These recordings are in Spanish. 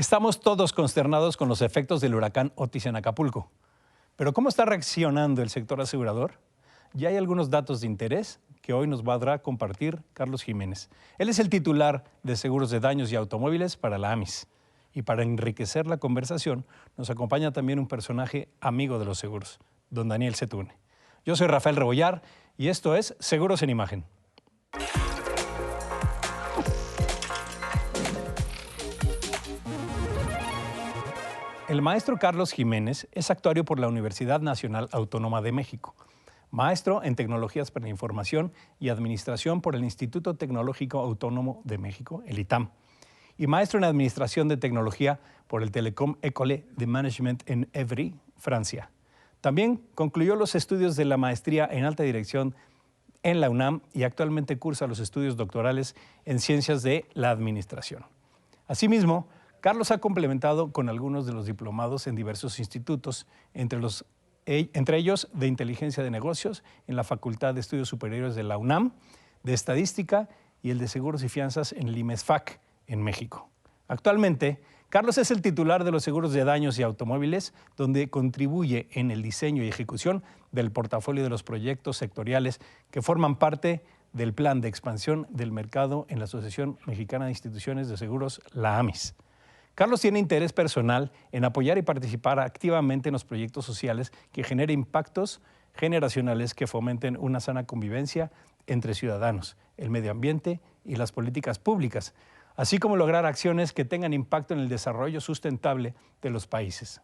Estamos todos consternados con los efectos del huracán Otis en Acapulco. Pero ¿cómo está reaccionando el sector asegurador? Ya hay algunos datos de interés que hoy nos va a compartir Carlos Jiménez. Él es el titular de seguros de daños y automóviles para la AMIS. Y para enriquecer la conversación, nos acompaña también un personaje amigo de los seguros, don Daniel Setúne. Yo soy Rafael Rebollar y esto es Seguros en Imagen. El maestro Carlos Jiménez es actuario por la Universidad Nacional Autónoma de México, maestro en Tecnologías para la Información y Administración por el Instituto Tecnológico Autónomo de México, el ITAM, y maestro en Administración de Tecnología por el Telecom École de Management en Évry, Francia. También concluyó los estudios de la maestría en Alta Dirección en la UNAM y actualmente cursa los estudios doctorales en Ciencias de la Administración. Asimismo, Carlos ha complementado con algunos de los diplomados en diversos institutos, entre ellos de Inteligencia de Negocios en la Facultad de Estudios Superiores de la UNAM, de Estadística y el de Seguros y Fianzas en el IMESFAC, en México. Actualmente, Carlos es el titular de los seguros de daños y automóviles, donde contribuye en el diseño y ejecución del portafolio de los proyectos sectoriales que forman parte del plan de expansión del mercado en la Asociación Mexicana de Instituciones de Seguros, la AMIS. Carlos tiene interés personal en apoyar y participar activamente en los proyectos sociales que generen impactos generacionales que fomenten una sana convivencia entre ciudadanos, el medio ambiente y las políticas públicas, así como lograr acciones que tengan impacto en el desarrollo sustentable de los países.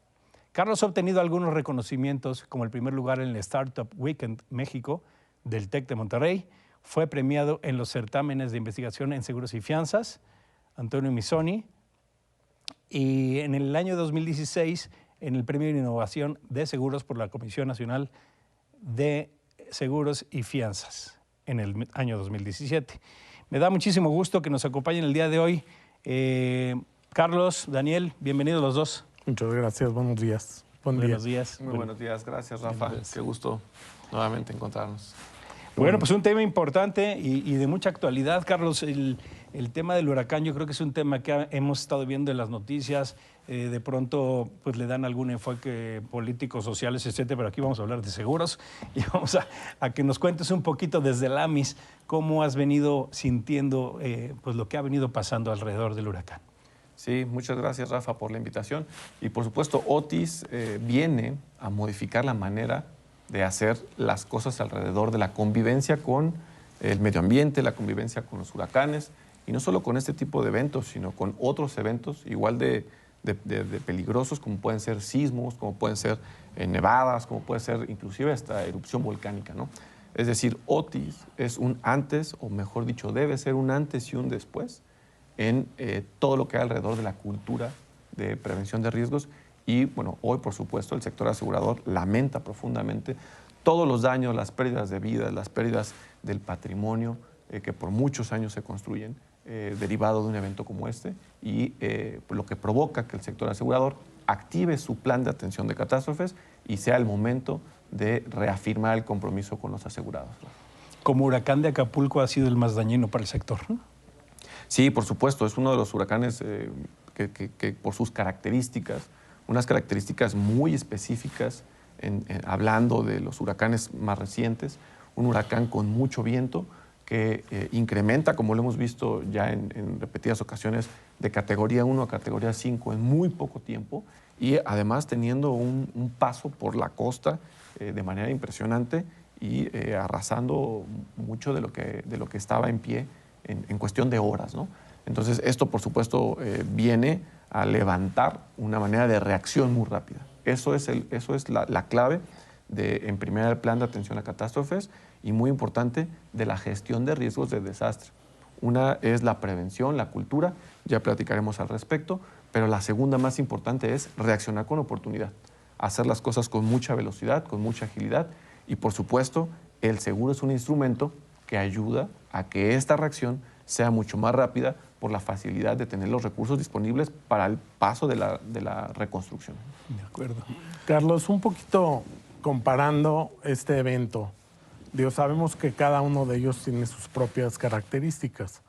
Carlos ha obtenido algunos reconocimientos, como el primer lugar en el Startup Weekend México del TEC de Monterrey, fue premiado en los certámenes de investigación en seguros y fianzas, Antonio Missoni, y en el año 2016 en el Premio de Innovación de Seguros por la Comisión Nacional de Seguros y Fianzas en el año 2017. Me da muchísimo gusto que nos acompañen el día de hoy. Carlos, Daniel, bienvenidos los dos. Muchas gracias, buenos días. Buenos días. Muy buenos días, gracias Rafa. Qué gusto nuevamente encontrarnos. Bueno, pues un tema importante y de mucha actualidad, Carlos. El tema del huracán yo creo que es un tema que hemos estado viendo en las noticias. De pronto pues le dan algún enfoque políticos, sociales, etcétera, pero aquí vamos a hablar de seguros y vamos a que nos cuentes un poquito desde el AMIS cómo has venido sintiendo pues lo que ha venido pasando alrededor del huracán. Sí, muchas gracias Rafa por la invitación. Y por supuesto Otis viene a modificar la manera de hacer las cosas alrededor de la convivencia con el medio ambiente, la convivencia con los huracanes, y no solo con este tipo de eventos, sino con otros eventos igual de peligrosos, como pueden ser sismos, como pueden ser nevadas, como puede ser inclusive hasta erupción volcánica, ¿no? Es decir, Otis es un antes, o mejor dicho, debe ser un antes y un después en todo lo que hay alrededor de la cultura de prevención de riesgos. Y bueno, hoy por supuesto el sector asegurador lamenta profundamente todos los daños, las pérdidas de vidas, las pérdidas del patrimonio que por muchos años se construyen derivado de un evento como este, y lo que provoca que el sector asegurador active su plan de atención de catástrofes y sea el momento de reafirmar el compromiso con los asegurados. Como huracán de Acapulco ha sido el más dañino para el sector, ¿no? Sí, por supuesto, es uno de los huracanes que por sus características, unas características muy específicas, hablando de los huracanes más recientes, un huracán con mucho viento que incrementa, como lo hemos visto ya en repetidas ocasiones, de categoría 1 a categoría 5 en muy poco tiempo, y además teniendo un paso por la costa de manera impresionante y arrasando mucho de lo que estaba en pie en cuestión de horas, ¿no? Entonces esto por supuesto viene a levantar una manera de reacción muy rápida. Eso es la clave en primera el plan de atención a catástrofes y muy importante de la gestión de riesgos de desastre. Una es la prevención, la cultura, ya platicaremos al respecto, pero la segunda más importante es reaccionar con oportunidad, hacer las cosas con mucha velocidad, con mucha agilidad, y por supuesto el seguro es un instrumento que ayuda a que esta reacción sea mucho más rápida por la facilidad de tener los recursos disponibles para el paso de la reconstrucción. De acuerdo. Carlos, un poquito comparando este evento, sabemos que cada uno de ellos tiene sus propias características,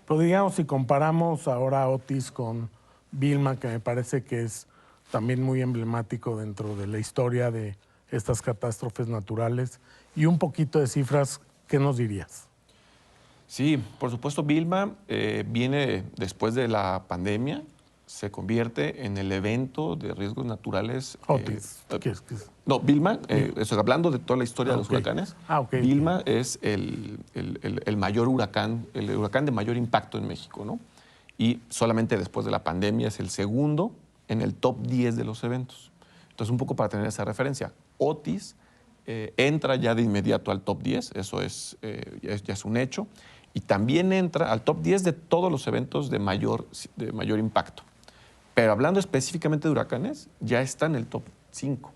pero digamos, si comparamos ahora Otis con Vilma, que me parece que es también muy emblemático dentro de la historia de estas catástrofes naturales, y un poquito de cifras, ¿qué nos dirías? Sí, por supuesto, Vilma viene después de la pandemia, se convierte en el evento de riesgos naturales. Otis, ¿qué es? No, Vilma, estoy hablando de toda la historia de los ok. huracanes. Ok. Vilma es el mayor huracán, el huracán de mayor impacto en México, ¿no? Y solamente después de la pandemia es el segundo en el top 10 de los eventos. Entonces, un poco para tener esa referencia, Otis entra ya de inmediato al top 10, eso ya es un hecho, y también entra al top 10 de todos los eventos de mayor impacto. Pero hablando específicamente de huracanes, ya está en el top 5.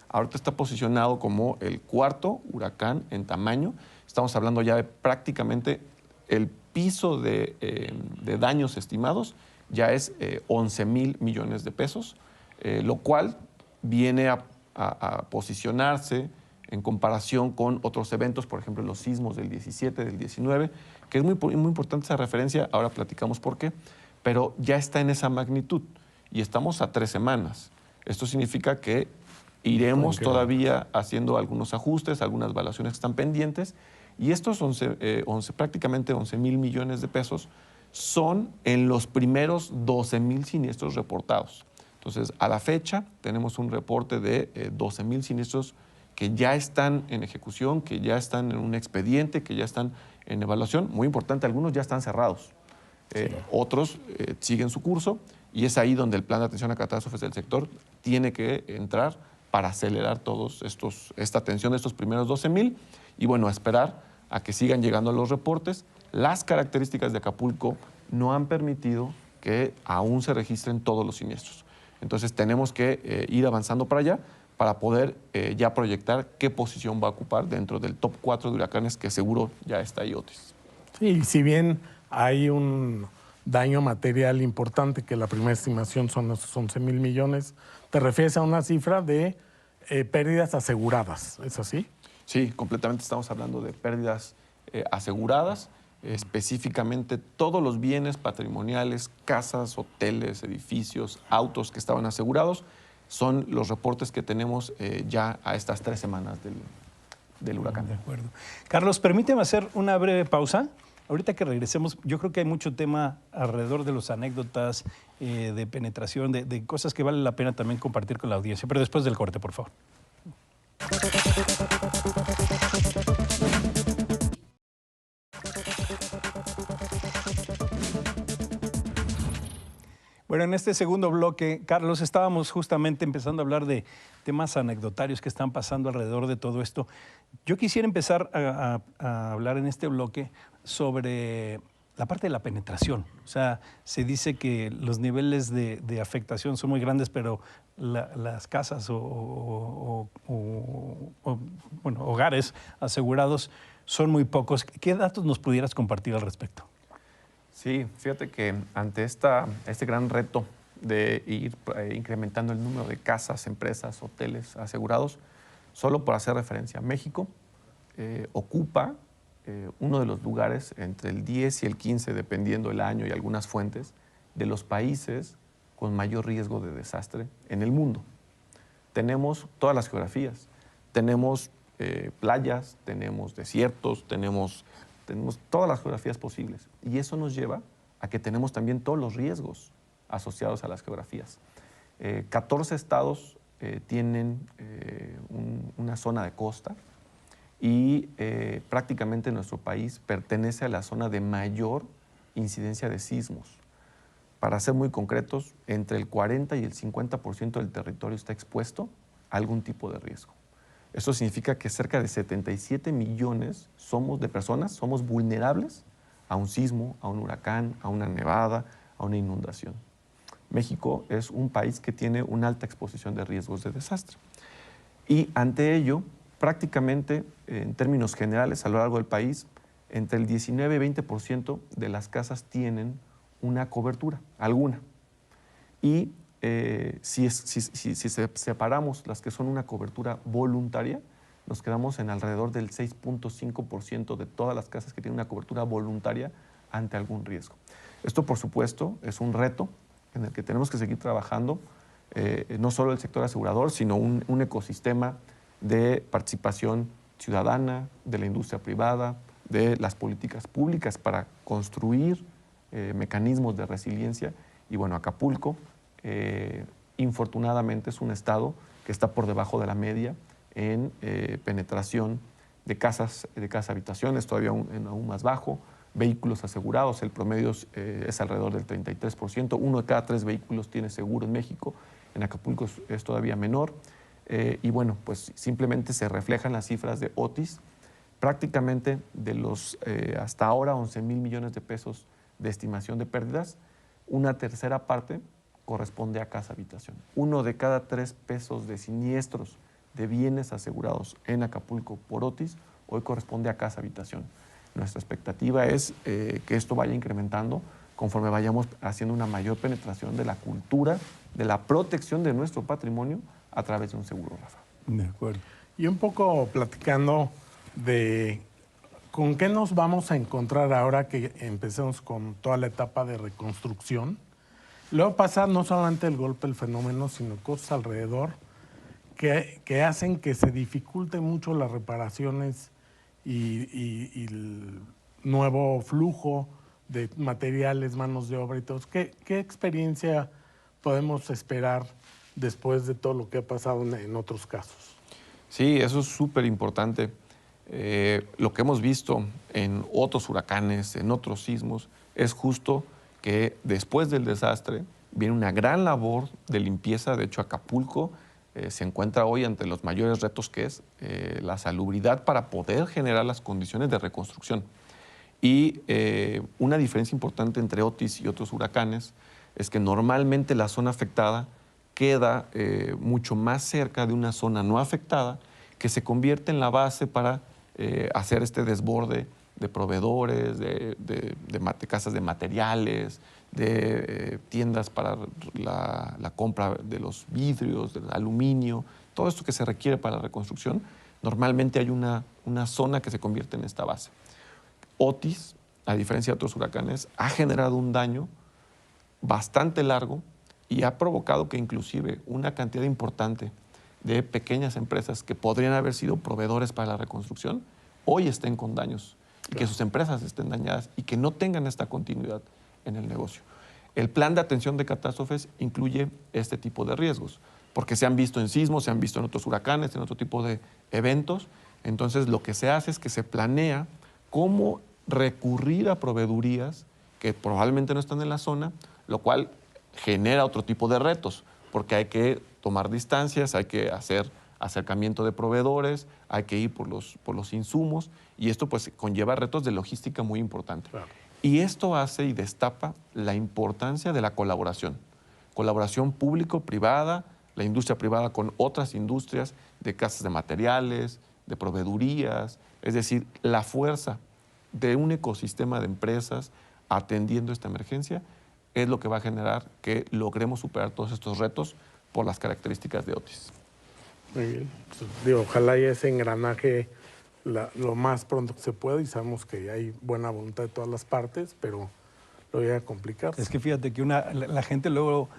Ahorita está posicionado como el cuarto huracán en tamaño. Estamos hablando ya de prácticamente el piso de daños estimados ya es 11,000 millones de pesos, lo cual viene a posicionarse en comparación con otros eventos, por ejemplo, los sismos del 17, del 19, que es muy importante esa referencia, ahora platicamos por qué, pero ya está en esa magnitud y estamos a 3 semanas. Esto significa que iremos todavía haciendo algunos ajustes, algunas evaluaciones que están pendientes, y estos prácticamente 11,000 millones de pesos son en los primeros 12,000 siniestros reportados. Entonces, a la fecha tenemos un reporte de 12,000 siniestros que ya están en ejecución, que ya están en un expediente, que ya están en evaluación. Muy importante, algunos ya están cerrados. Otros siguen su curso, y es ahí donde el plan de atención a catástrofes del sector tiene que entrar para acelerar esta atención de estos primeros 12,000 y bueno, esperar a que sigan llegando los reportes. Las características de Acapulco no han permitido que aún se registren todos los siniestros. Entonces tenemos que ir avanzando para allá para poder ya proyectar qué posición va a ocupar dentro del top 4 de huracanes, que seguro ya está ahí Otis. Sí, si bien hay un daño material importante, que la primera estimación son los 11,000 millones, te refieres a una cifra de pérdidas aseguradas, ¿es así? Sí, completamente estamos hablando de pérdidas aseguradas, específicamente todos los bienes patrimoniales, casas, hoteles, edificios, autos que estaban asegurados, son los reportes que tenemos ya a estas 3 semanas del huracán. De acuerdo. Carlos, permíteme hacer una breve pausa. Ahorita que regresemos, yo creo que hay mucho tema alrededor de las anécdotas, de penetración, de cosas que vale la pena también compartir con la audiencia, pero después del corte, por favor. Bueno, en este segundo bloque, Carlos, estábamos justamente empezando a hablar de temas anecdotarios que están pasando alrededor de todo esto. Yo quisiera empezar a hablar en este bloque sobre la parte de la penetración. O sea, se dice que los niveles de afectación son muy grandes, pero las casas o hogares asegurados son muy pocos. ¿Qué datos nos pudieras compartir al respecto? Sí, fíjate que ante este gran reto de ir incrementando el número de casas, empresas, hoteles asegurados, solo por hacer referencia, México ocupa uno de los lugares entre el 10 y el 15, dependiendo el año y algunas fuentes, de los países con mayor riesgo de desastre en el mundo. Tenemos todas las geografías, tenemos playas, tenemos desiertos, tenemos todas las geografías posibles, y eso nos lleva a que tenemos también todos los riesgos asociados a las geografías. 14 estados tienen una zona de costa, y prácticamente nuestro país pertenece a la zona de mayor incidencia de sismos. Para ser muy concretos, entre el 40 y el 50% del territorio está expuesto a algún tipo de riesgo. Eso significa que cerca de 77 millones de personas somos vulnerables a un sismo, a un huracán, a una nevada, a una inundación. México es un país que tiene una alta exposición de riesgos de desastre. Y ante ello, prácticamente, en términos generales, a lo largo del país, entre el 19 y 20% de las casas tienen una cobertura, alguna. Y si separamos las que son una cobertura voluntaria, nos quedamos en alrededor del 6.5% de todas las casas que tienen una cobertura voluntaria ante algún riesgo. Esto, por supuesto, es un reto en el que tenemos que seguir trabajando, no solo el sector asegurador, sino un ecosistema de participación ciudadana, de la industria privada, de las políticas públicas para construir mecanismos de resiliencia. Y bueno, Acapulco, infortunadamente, es un estado que está por debajo de la media en penetración de casas, habitaciones, todavía aún más bajo. Vehículos asegurados, el promedio es alrededor del 33%. 1 de cada 3 vehículos tiene seguro en México. En Acapulco es todavía menor. Y bueno, pues simplemente se reflejan las cifras de Otis. Prácticamente de los hasta ahora 11,000 millones de pesos de estimación de pérdidas, una tercera parte corresponde a casa habitación. 1 de cada 3 pesos de siniestros de bienes asegurados en Acapulco por Otis hoy corresponde a casa habitación. Nuestra expectativa es que esto vaya incrementando conforme vayamos haciendo una mayor penetración de la cultura, de la protección de nuestro patrimonio a través de un seguro, Rafa. De acuerdo. Y un poco platicando de con qué nos vamos a encontrar ahora que empecemos con toda la etapa de reconstrucción. Luego pasa no solamente el golpe, el fenómeno, sino cosas alrededor que hacen que se dificulte mucho las reparaciones y el nuevo flujo de materiales, manos de obra y todo. ¿Qué experiencia podemos esperar después de todo lo que ha pasado en otros casos? Sí, eso es súper importante. Lo que hemos visto en otros huracanes, en otros sismos, es justo que después del desastre viene una gran labor de limpieza. De hecho, Acapulco se encuentra hoy ante los mayores retos, que es la salubridad para poder generar las condiciones de reconstrucción. Y una diferencia importante entre Otis y otros huracanes es que normalmente la zona afectada queda mucho más cerca de una zona no afectada, que se convierte en la base para hacer este desborde de proveedores, de casas de materiales, de tiendas para la compra de los vidrios, del aluminio, todo esto que se requiere para la reconstrucción. Normalmente hay una zona que se convierte en esta base. Otis, a diferencia de otros huracanes, ha generado un daño bastante largo y ha provocado que inclusive una cantidad importante de pequeñas empresas que podrían haber sido proveedores para la reconstrucción, hoy estén con daños, y que sus empresas estén dañadas y que no tengan esta continuidad en el negocio. El plan de atención de catástrofes incluye este tipo de riesgos, porque se han visto en sismos, se han visto en otros huracanes, en otro tipo de eventos. Entonces, lo que se hace es que se planea cómo recurrir a proveedurías que probablemente no están en la zona, lo cual genera otro tipo de retos, porque hay que tomar distancias, hay que hacer acercamiento de proveedores, hay que ir por los insumos, y esto pues conlleva retos de logística muy importantes. Claro. Y esto hace y destapa la importancia de la colaboración público-privada, la industria privada con otras industrias de casas de materiales, de proveedurías, es decir, la fuerza de un ecosistema de empresas atendiendo esta emergencia es lo que va a generar que logremos superar todos estos retos por las características de Otis. Muy bien. Digo, ojalá y ese engranaje lo más pronto que se pueda, y sabemos que hay buena voluntad de todas las partes, pero lo voy a complicar. Es que fíjate que la gente luego,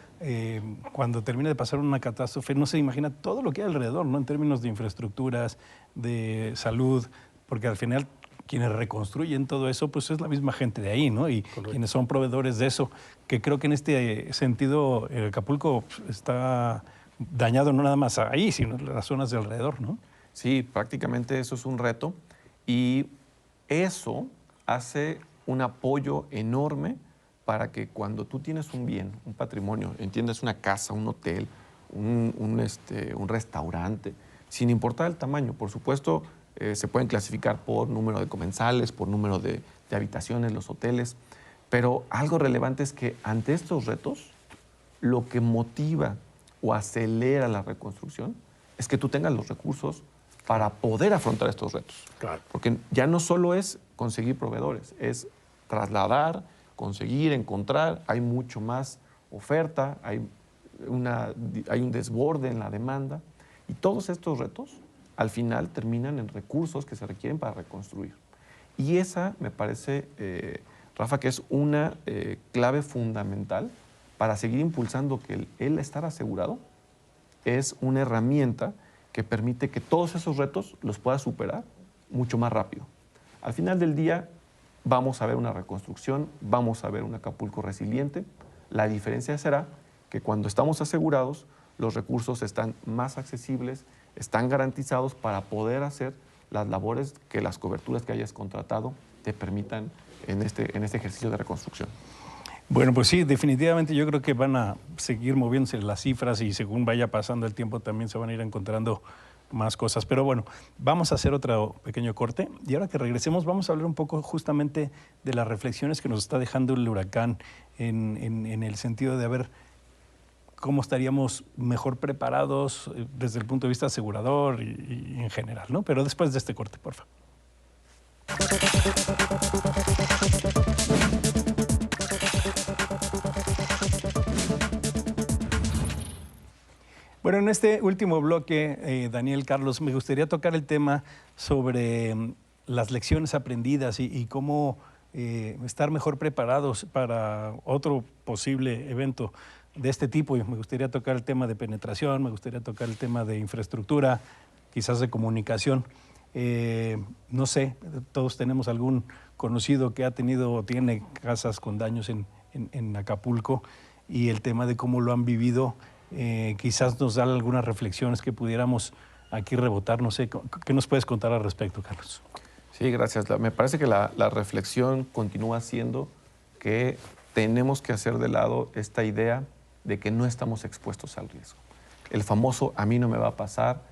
cuando termina de pasar una catástrofe, no se imagina todo lo que hay alrededor, ¿no? En términos de infraestructuras, de salud, porque al final quienes reconstruyen todo eso, pues es la misma gente de ahí, ¿no? Y correcto, quienes son proveedores de eso, que creo que en este sentido Acapulco está dañado no nada más ahí, sino en las zonas de alrededor, ¿no? Sí, prácticamente eso es un reto, y eso hace un apoyo enorme para que cuando tú tienes un bien, un patrimonio, entiendas una casa, un hotel, un restaurante, sin importar el tamaño, por supuesto, se pueden clasificar por número de comensales, por número de habitaciones, los hoteles, pero algo relevante es que ante estos retos, lo que motiva o acelera la reconstrucción es que tú tengas los recursos para poder afrontar estos retos. Claro. Porque ya no solo es conseguir proveedores, es trasladar, conseguir, encontrar, hay mucho más oferta, hay un desborde en la demanda, y todos estos retos al final terminan en recursos que se requieren para reconstruir. Y esa me parece, Rafa, que es una clave fundamental para seguir impulsando que el estar asegurado es una herramienta que permite que todos esos retos los pueda superar mucho más rápido. Al final del día vamos a ver una reconstrucción, vamos a ver un Acapulco resiliente. La diferencia será que cuando estamos asegurados, los recursos están más accesibles, están garantizados para poder hacer las labores que las coberturas que hayas contratado te permitan en este ejercicio de reconstrucción. Bueno, pues sí, definitivamente yo creo que van a seguir moviéndose las cifras y según vaya pasando el tiempo también se van a ir encontrando más cosas. Pero bueno, vamos a hacer otro pequeño corte y ahora que regresemos vamos a hablar un poco justamente de las reflexiones que nos está dejando el huracán en el sentido de ver cómo estaríamos mejor preparados desde el punto de vista asegurador y en general, ¿no? Pero después de este corte, por favor. Bueno, en este último bloque, Daniel, Carlos, me gustaría tocar el tema sobre las lecciones aprendidas y cómo estar mejor preparados para otro posible evento de este tipo. Y me gustaría tocar el tema de penetración, me gustaría tocar el tema de infraestructura, quizás de comunicación. No sé, todos tenemos algún conocido que ha tenido o tiene casas con daños en Acapulco y el tema de cómo lo han vivido. Quizás nos da algunas reflexiones que pudiéramos aquí rebotar. No sé, ¿qué nos puedes contar al respecto, Carlos? Sí, gracias. Me parece que la reflexión continúa siendo que tenemos que hacer de lado esta idea de que no estamos expuestos al riesgo. El famoso "a mí no me va a pasar",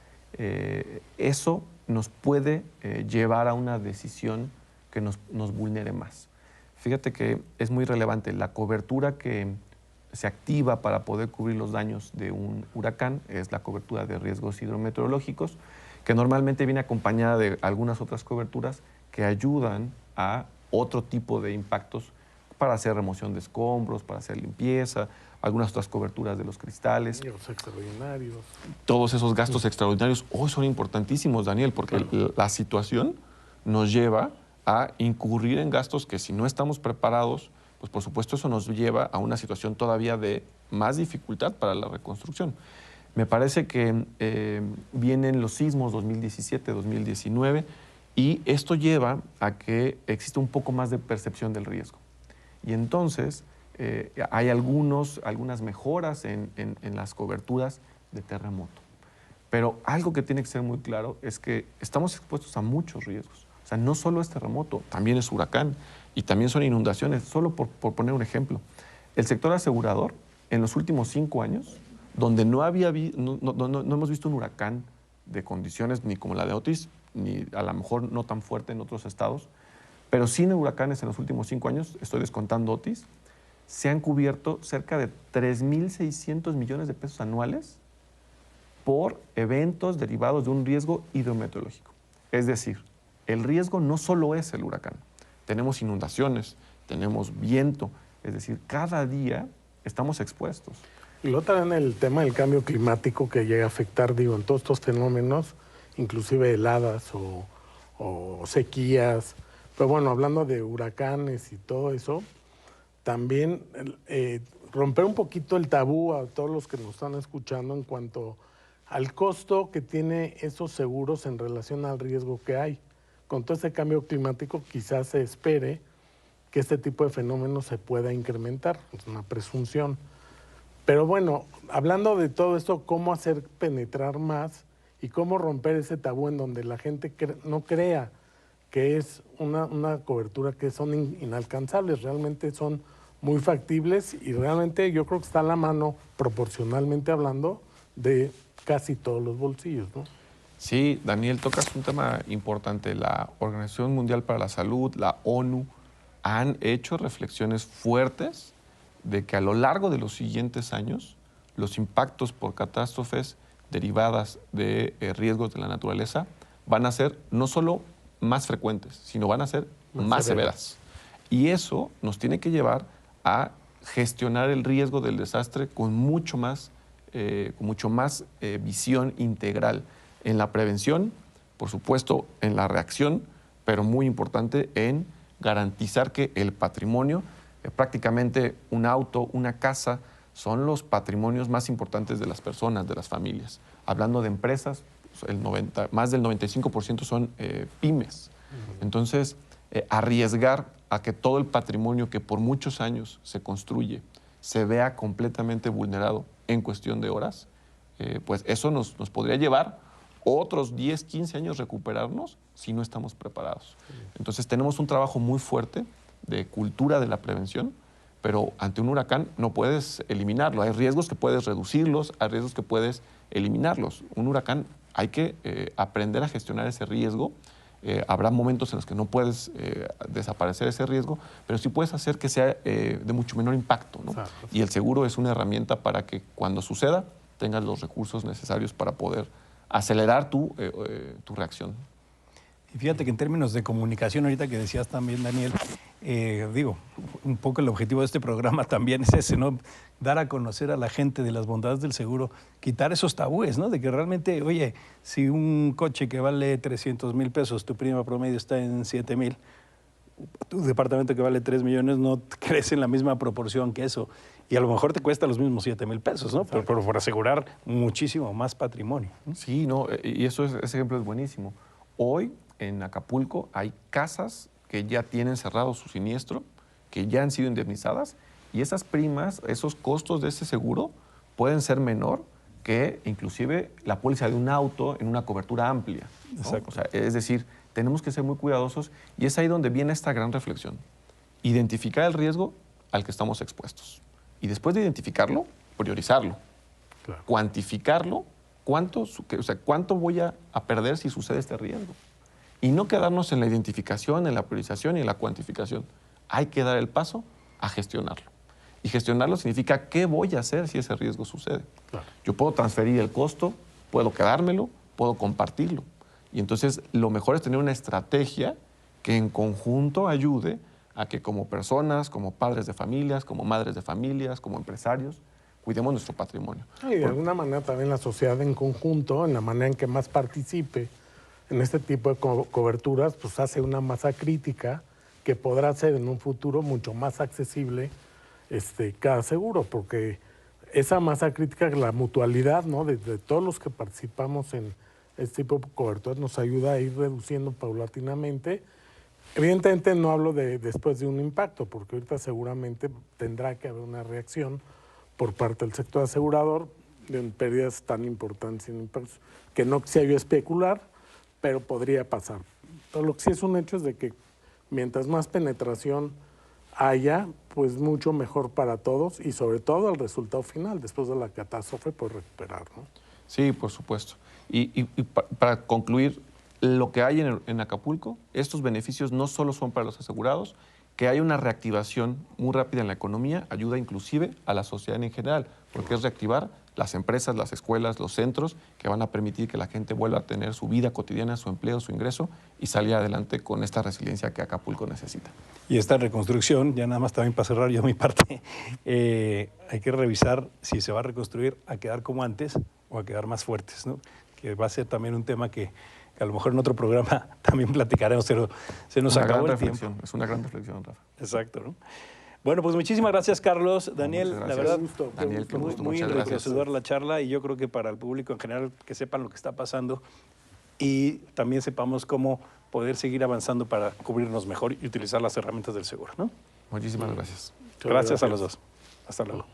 eso nos puede llevar a una decisión que nos vulnere más. Fíjate que es muy relevante la cobertura que se activa para poder cubrir los daños de un huracán, es la cobertura de riesgos hidrometeorológicos, que normalmente viene acompañada de algunas otras coberturas que ayudan a otro tipo de impactos para hacer remoción de escombros, para hacer limpieza, algunas otras coberturas de los cristales. Los extraordinarios. Todos esos gastos extraordinarios hoy son importantísimos, Daniel, porque la situación nos lleva a incurrir en gastos que si no estamos preparados, pues por supuesto eso nos lleva a una situación todavía de más dificultad para la reconstrucción. Me parece que vienen los sismos 2017, 2019 y esto lleva a que exista un poco más de percepción del riesgo. Y entonces hay algunas mejoras en las coberturas de terremoto. Pero algo que tiene que ser muy claro es que estamos expuestos a muchos riesgos. O sea, no solo es terremoto, también es huracán y también son inundaciones. Solo por poner un ejemplo, el sector asegurador en los últimos 5 años, donde no hemos visto un huracán de condiciones ni como la de Otis, ni a lo mejor no tan fuerte en otros estados, pero sin huracanes en los últimos 5 años, estoy descontando Otis, se han cubierto cerca de 3.600 millones de pesos anuales por eventos derivados de un riesgo hidrometeorológico. Es decir, el riesgo no solo es el huracán. Tenemos inundaciones, tenemos viento, es decir, cada día estamos expuestos. Y luego también el tema del cambio climático que llega a afectar, en todos estos fenómenos, inclusive heladas o sequías. Pero bueno, hablando de huracanes y todo eso, también romper un poquito el tabú a todos los que nos están escuchando en cuanto al costo que tiene esos seguros en relación al riesgo que hay. Con todo este cambio climático quizás se espere que este tipo de fenómenos se pueda incrementar, es una presunción. Pero bueno, hablando de todo esto, cómo hacer penetrar más y cómo romper ese tabú en donde la gente no crea que es una cobertura que son inalcanzables, realmente son muy factibles y realmente yo creo que está a la mano, proporcionalmente hablando, de casi todos los bolsillos, ¿no? Sí, Daniel, tocas un tema importante. La Organización Mundial para la Salud, la ONU, han hecho reflexiones fuertes de que a lo largo de los siguientes años los impactos por catástrofes derivadas de riesgos de la naturaleza van a ser no solo más frecuentes, sino van a ser más severas. Y eso nos tiene que llevar a gestionar el riesgo del desastre con mucho más visión integral en la prevención, por supuesto en la reacción, pero muy importante en garantizar que el patrimonio, prácticamente un auto, una casa, son los patrimonios más importantes de las personas, de las familias. Hablando de empresas, más del 95% son pymes. Entonces, arriesgar a que todo el patrimonio que por muchos años se construye se vea completamente vulnerado en cuestión de horas, pues eso nos podría llevar otros 10, 15 años recuperarnos si no estamos preparados. Entonces tenemos un trabajo muy fuerte de cultura de la prevención, pero ante un huracán no puedes eliminarlo. Hay riesgos que puedes reducirlos, hay riesgos que puedes eliminarlos. Un huracán hay que aprender a gestionar ese riesgo. Habrá momentos en los que no puedes desaparecer ese riesgo, pero sí puedes hacer que sea de mucho menor impacto, ¿no? Y el seguro es una herramienta para que cuando suceda tengas los recursos necesarios para poder acelerar tu reacción. Y fíjate que en términos de comunicación, ahorita que decías también, Daniel, digo, un poco el objetivo de este programa también es ese, ¿no? Dar a conocer a la gente de las bondades del seguro, quitar esos tabúes, ¿no? De que realmente, oye, si un coche que vale 300,000 pesos, tu prima promedio está en 7,000, tu departamento que vale 3 millones no crece en la misma proporción que eso. Y a lo mejor te cuesta los mismos 7,000 pesos, ¿no? Pero por asegurar muchísimo más patrimonio, ¿no? Sí, no, y ese ejemplo es buenísimo. Hoy en Acapulco hay casas que ya tienen cerrado su siniestro, que ya han sido indemnizadas, y esas primas, esos costos de ese seguro pueden ser menor que inclusive la póliza de un auto en una cobertura amplia, ¿no? Exacto. O sea, es decir, tenemos que ser muy cuidadosos y es ahí donde viene esta gran reflexión. Identificar el riesgo al que estamos expuestos. Y después de identificarlo, priorizarlo. Claro. Cuantificarlo, cuánto voy a perder si sucede este riesgo. Y no quedarnos en la identificación, en la priorización y en la cuantificación. Hay que dar el paso a gestionarlo. Y gestionarlo significa qué voy a hacer si ese riesgo sucede. Claro. Yo puedo transferir el costo, puedo quedármelo, puedo compartirlo. Y entonces lo mejor es tener una estrategia que en conjunto ayude a que como personas, como padres de familias, como madres de familias, como empresarios, cuidemos nuestro patrimonio. Y de alguna manera también la sociedad en conjunto, en la manera en que más participe en este tipo de coberturas, pues hace una masa crítica que podrá ser en un futuro mucho más accesible cada seguro, porque esa masa crítica, la mutualidad, ¿no? de todos los que participamos en este tipo de coberturas nos ayuda a ir reduciendo paulatinamente. Evidentemente no hablo de después de un impacto, porque ahorita seguramente tendrá que haber una reacción por parte del sector asegurador de pérdidas tan importantes en impactos, que no quisiera yo especular, pero podría pasar. Pero lo que sí es un hecho es de que mientras más penetración haya, pues mucho mejor para todos y sobre todo el resultado final, después de la catástrofe, por recuperar, ¿no? Sí, por supuesto. Y para concluir, lo que hay en Acapulco, estos beneficios no solo son para los asegurados, que hay una reactivación muy rápida en la economía, ayuda inclusive a la sociedad en general, porque es reactivar las empresas, las escuelas, los centros, que van a permitir que la gente vuelva a tener su vida cotidiana, su empleo, su ingreso y salir adelante con esta resiliencia que Acapulco necesita. Y esta reconstrucción, ya nada más también para cerrar yo mi parte, hay que revisar si se va a reconstruir a quedar como antes o a quedar más fuertes, ¿no? Que va a ser también un tema que a lo mejor en otro programa también platicaremos, pero se nos acabó el tiempo. Es una gran reflexión, Rafa. Exacto, ¿no? Bueno, pues muchísimas gracias, Carlos. Daniel, Muchas la gracias. verdad, Gusto, Daniel, qué gusto, muy muchas gracias. enriquecedora la charla y yo creo que para el público en general que sepan lo que está pasando y también sepamos cómo poder seguir avanzando para cubrirnos mejor y utilizar las herramientas del seguro, ¿no? Muchísimas gracias. Gracias a los dos. Hasta luego.